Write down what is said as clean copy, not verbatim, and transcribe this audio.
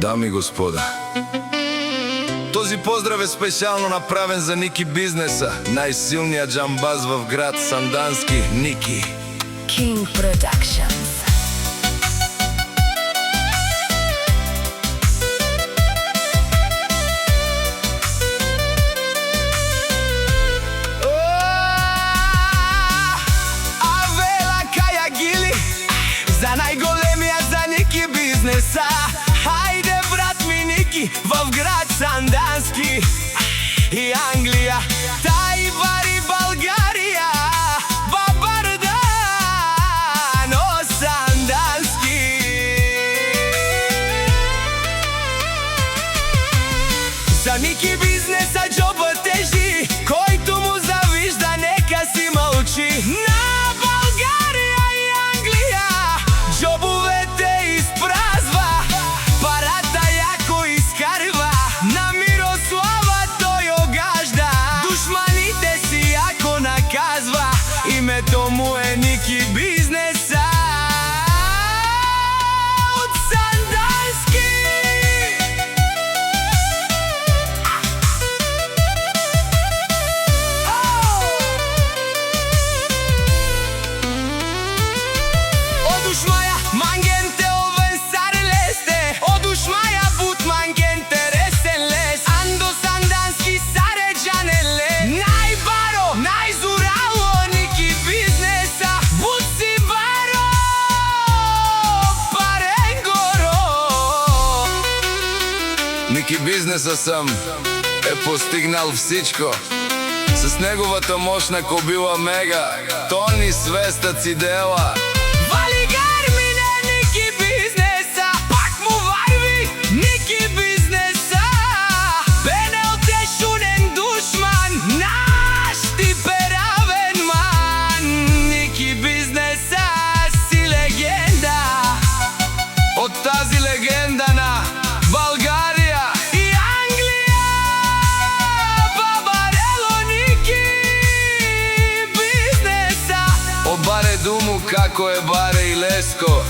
Дами и господа, този поздрав е специално направен за Ники Бизнеса, най-силният джамбаз в град Сандански. Ники King Productions. За най-големия за Ники Бизнеса. Хайде, брат ми Ники, в град Сандански и Англия, тай вари България, Бабардан, о Сандански. За Ники Бизнеса джоба тежи, който му завижда, нека си мълчи. Името му е Ники Бизнеса от Сандански. Одуш маја мангенте овен сарлесте, одуш маја бут мангенте ресен лес, андо Сандански саре джанеле, најбаро, најзурало Ники Бизнеса сам е постигнал всичко. С неговата мощна кобила Мега, тони свестъци дела. Вали гармине Ники Бизнеса, пак му варви Ники Бизнеса. Бене отешунен душман, наш ти перавен ман. Ники Бизнеса си легенда. От тази легенда на България и Англия, Бабарело Ники Бизнеса. О баре думо како е баре и леско.